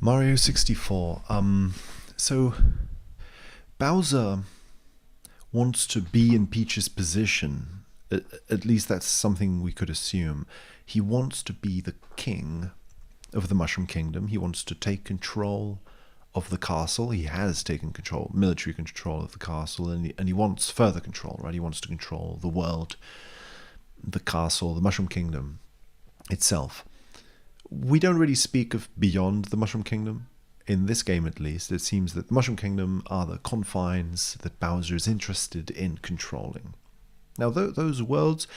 Mario 64. So Bowser wants to be in Peach's position. At least that's something we could assume. He wants to be the king of the Mushroom Kingdom. He wants to take control of the castle. He has taken control, military control of the castle, and he wants further control, right? He wants to control the world, the castle, the Mushroom Kingdom itself. We don't really speak of beyond the Mushroom Kingdom. In this game, at least, it seems that the Mushroom Kingdom are the confines that Bowser is interested in controlling. Now, those worlds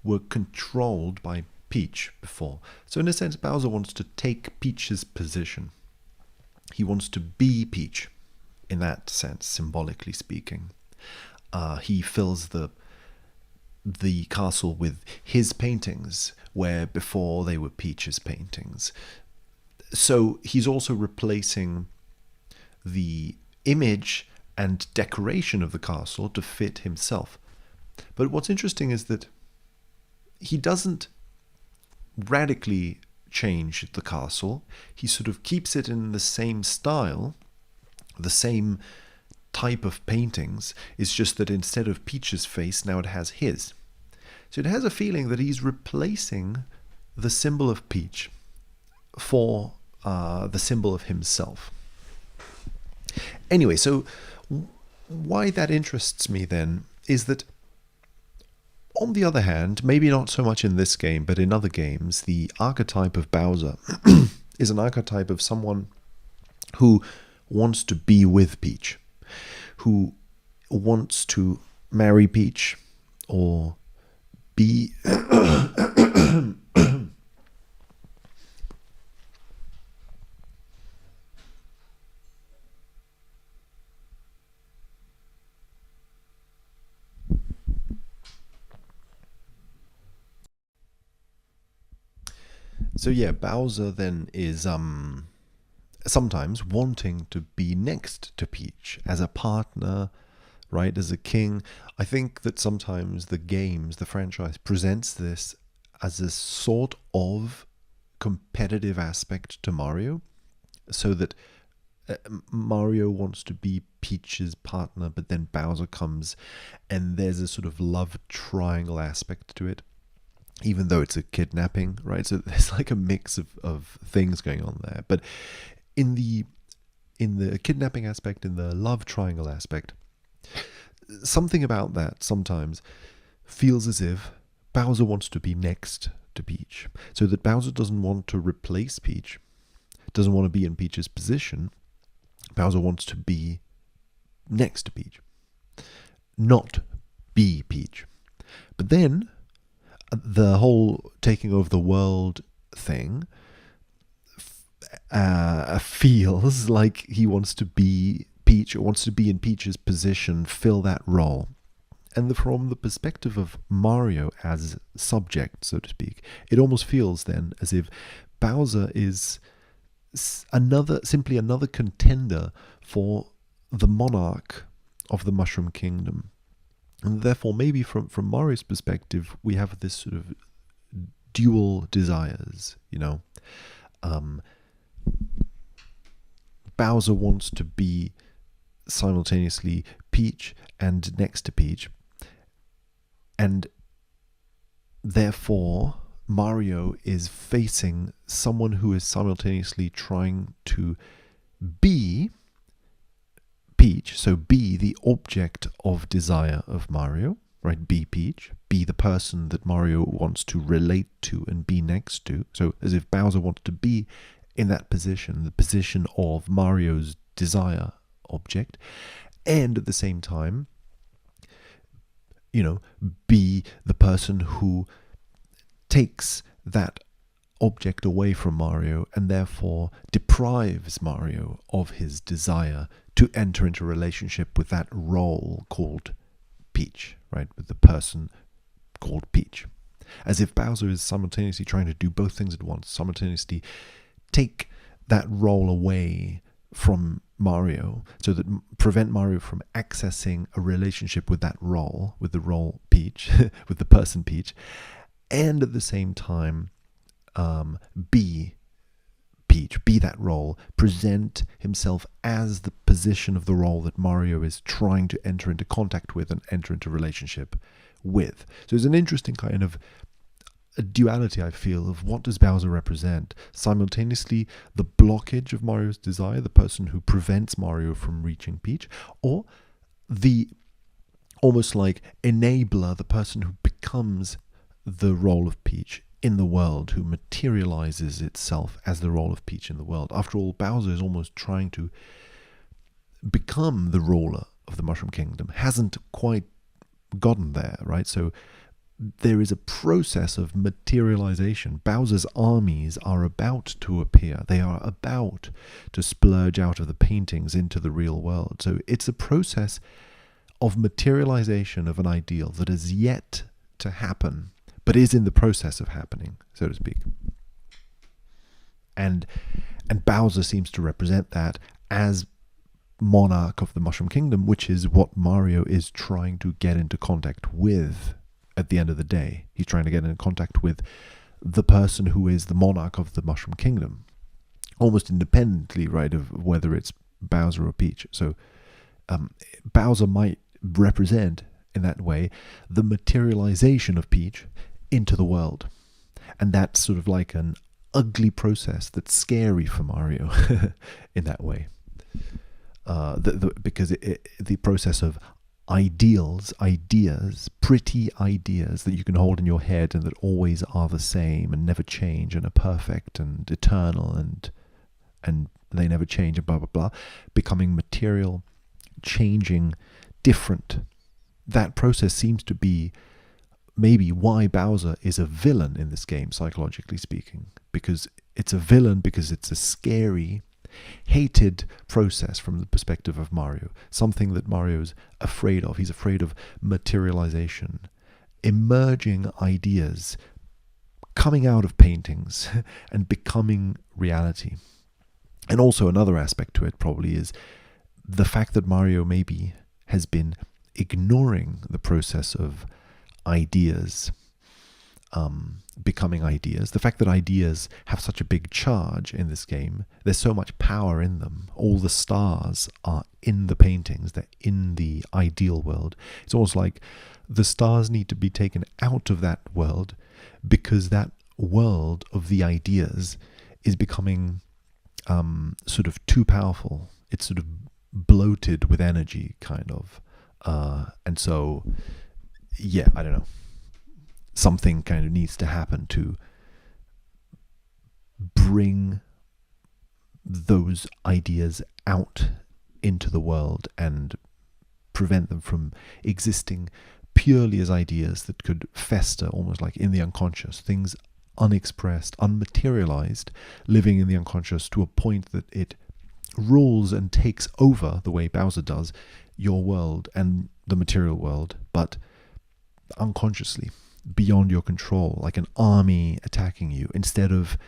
were controlled by Peach before. So in a sense, Bowser wants to take Peach's position. He wants to be Peach, in that sense, symbolically speaking. He fills the castle with his paintings, where before they were Peach's paintings. So he's also replacing the image and decoration of the castle to fit himself. But what's interesting is that he doesn't radically change the castle. He sort of keeps it in the same style, the same type of paintings. It's just that instead of Peach's face, now it has his. So it has a feeling that he's replacing the symbol of Peach for the symbol of himself. Anyway, so why that interests me then is that, on the other hand, maybe not so much in this game, but in other games, the archetype of Bowser is an archetype of someone who wants to be with Peach, who wants to marry Peach, or be So yeah, Bowser then is sometimes wanting to be next to Peach as a partner, right, as a king. I think that sometimes the games, the franchise, presents this as a sort of competitive aspect to Mario, so that Mario wants to be Peach's partner, but then Bowser comes, and there's a sort of love triangle aspect to it, even though it's a kidnapping, right? So there's like a mix of things going on there. But in the kidnapping aspect, in the love triangle aspect, something about that sometimes feels as if Bowser wants to be next to Peach, so that Bowser doesn't want to replace Peach, doesn't want to be in Peach's position. Bowser wants to be next to Peach, not be Peach. But then the whole taking over the world thing feels like he wants to be Peach, or wants to be in Peach's position, fill that role. And from the perspective of Mario as subject, so to speak, it almost feels then as if Bowser is simply another contender for the monarch of the Mushroom Kingdom. And therefore, maybe from Mario's perspective, we have this sort of dual desires, you know. Bowser wants to be simultaneously Peach and next to Peach, and therefore Mario is facing someone who is simultaneously trying to be Peach, so be the object of desire of Mario, right? Be Peach, be the person that Mario wants to relate to and be next to. So as if Bowser wants to be in that position, the position of Mario's desire object, and at the same time, you know, be the person who takes that object away from Mario and therefore deprives Mario of his desire to enter into a relationship with that role called Peach, right? With the person called Peach. As if Bowser is simultaneously trying to do both things at once, simultaneously take that role away from Mario, so that prevent Mario from accessing a relationship with that role, with the role Peach, with the person Peach, and at the same time be Peach, be that role, present himself as the position of the role that Mario is trying to enter into contact with and enter into relationship with. So it's an interesting kind of a duality, I feel, of what does Bowser represent. Simultaneously, the blockage of Mario's desire, the person who prevents Mario from reaching Peach, or the almost like enabler, the person who becomes the role of Peach in the world, who materializes itself as the role of Peach in the world. After all, Bowser is almost trying to become the ruler of the Mushroom Kingdom, hasn't quite gotten there, right? So there is a process of materialization. Bowser's armies are about to appear. They are about to splurge out of the paintings into the real world. So it's a process of materialization of an ideal that is yet to happen, but is in the process of happening, so to speak. And Bowser seems to represent that as monarch of the Mushroom Kingdom, which is what Mario is trying to get into contact with at the end of the day. He's trying to get in contact with the person who is the monarch of the Mushroom Kingdom, almost independently, right, of whether it's Bowser or Peach. So Bowser might represent, in that way, the materialization of Peach into the world. And that's sort of like an ugly process that's scary for Mario in that way. Because the process of ideas, pretty ideas that you can hold in your head and that always are the same and never change and are perfect and eternal and they never change and blah, blah, blah, becoming material, changing, different. That process seems to be maybe why Bowser is a villain in this game, psychologically speaking, because it's a villain because it's a scary, hated process from the perspective of Mario, something that Mario's afraid of. He's afraid of materialization, emerging ideas coming out of paintings and becoming reality. And also another aspect to it probably is the fact that Mario maybe has been ignoring the process of ideas becoming ideas. The fact that ideas have such a big charge in this game, there's so much power in them. All the stars are in the paintings, they're in the ideal world. It's almost like the stars need to be taken out of that world because that world of the ideas is becoming sort of too powerful. It's sort of bloated with energy, kind of. And so, yeah, I don't know. Something kind of needs to happen to bring those ideas out into the world and prevent them from existing purely as ideas that could fester almost like in the unconscious, things unexpressed, unmaterialized, living in the unconscious to a point that it rules and takes over the way Bowser does your world and the material world, but unconsciously, beyond your control, like an army attacking you, instead of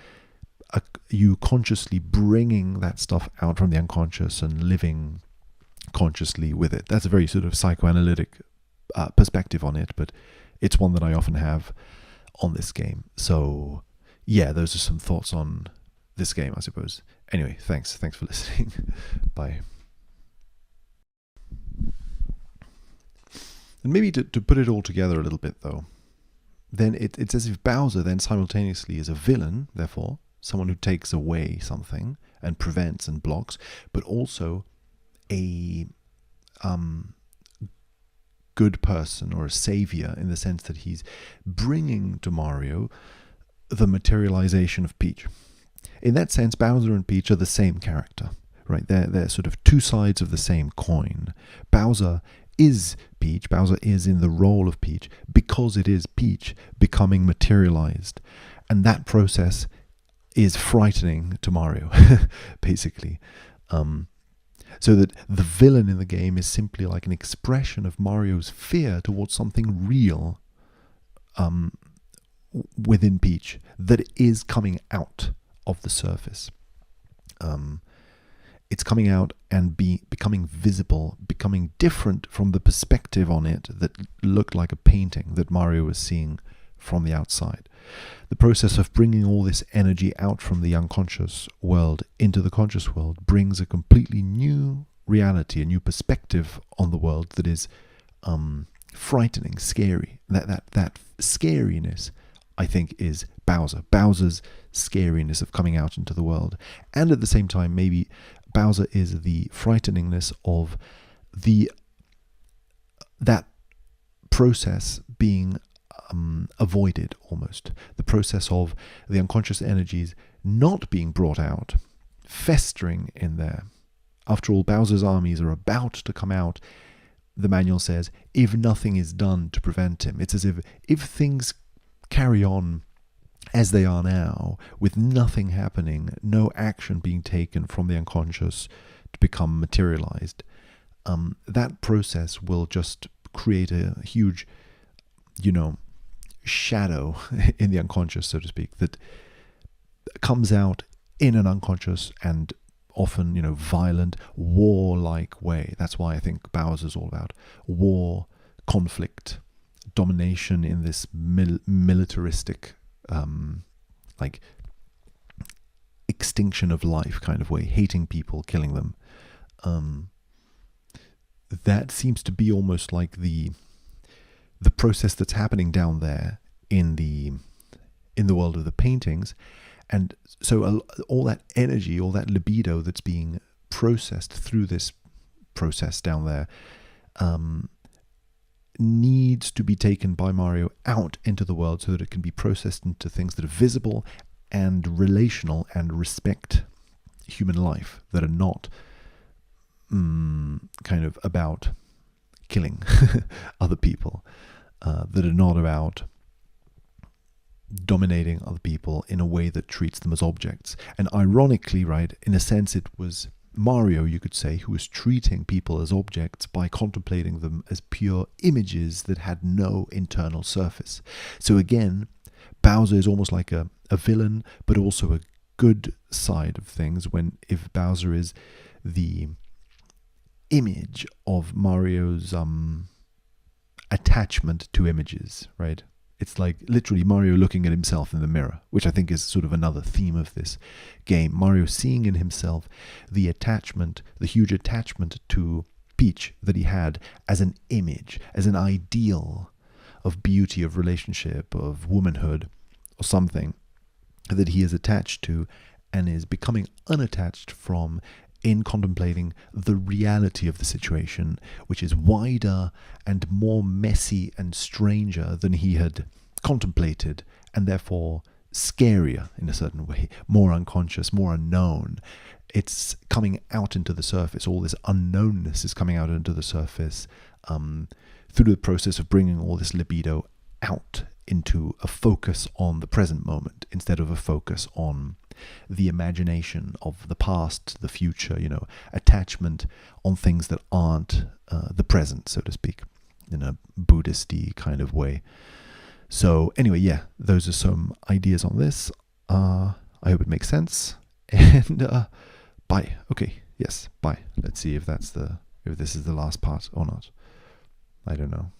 you consciously bringing that stuff out from the unconscious and living consciously with it. That's a very sort of psychoanalytic perspective on it, but it's one that I often have on this game. So yeah, those are some thoughts on this game, I suppose. Anyway, thanks for listening. Bye. And maybe to put it all together a little bit, though, then it's as if Bowser then simultaneously is a villain, therefore, someone who takes away something and prevents and blocks, but also a good person or a savior in the sense that he's bringing to Mario the materialization of Peach. In that sense, Bowser and Peach are the same character, right? They're sort of two sides of the same coin. Bowser is Peach. Bowser is in the role of Peach because it is Peach becoming materialized. And that process is frightening to Mario, basically. So that the villain in the game is simply like an expression of Mario's fear towards something real within Peach that is coming out of the surface. It's coming out and becoming visible, becoming different from the perspective on it that looked like a painting that Mario was seeing from the outside. The process of bringing all this energy out from the unconscious world into the conscious world brings a completely new reality, a new perspective on the world that is frightening, scary. That scariness, I think, is Bowser. Bowser's scariness of coming out into the world. And at the same time, maybe Bowser is the frighteningness of that process being avoided almost. The process of the unconscious energies not being brought out, festering in there. After all, Bowser's armies are about to come out, the manual says, if nothing is done to prevent him. It's as if things carry on as they are now, with nothing happening, no action being taken from the unconscious to become materialized, that process will just create a huge, shadow in the unconscious, so to speak, that comes out in an unconscious and often, violent, war-like way. That's why I think Bowser's all about war, conflict, domination in this militaristic, like extinction of life kind of way, hating people, killing them. That seems to be almost like the process that's happening down there in the world of the paintings. And so all that energy, all that libido that's being processed through this process down there needs to be taken by Mario out into the world so that it can be processed into things that are visible and relational and respect human life, that are not kind of about killing other people, that are not about dominating other people in a way that treats them as objects. And ironically, right, in a sense, it was Mario, you could say, who was treating people as objects by contemplating them as pure images that had no internal surface. So again, Bowser is almost like a villain, but also a good side of things, if Bowser is the image of Mario's attachment to images, right? It's like literally Mario looking at himself in the mirror, which I think is sort of another theme of this game. Mario seeing in himself the attachment, the huge attachment to Peach that he had as an image, as an ideal of beauty, of relationship, of womanhood, or something that he is attached to and is becoming unattached from in contemplating the reality of the situation, which is wider and more messy and stranger than he had contemplated, and therefore scarier in a certain way, more unconscious, more unknown. It's coming out into the surface. All this unknownness is coming out into the surface through the process of bringing all this libido out into a focus on the present moment instead of a focus on the imagination of the past, the future, attachment on things that aren't the present, so to speak, in a Buddhist-y kind of way. So anyway, yeah, those are some ideas on this. I hope it makes sense. And bye. Okay, yes, bye. Let's see if this is the last part or not. I don't know.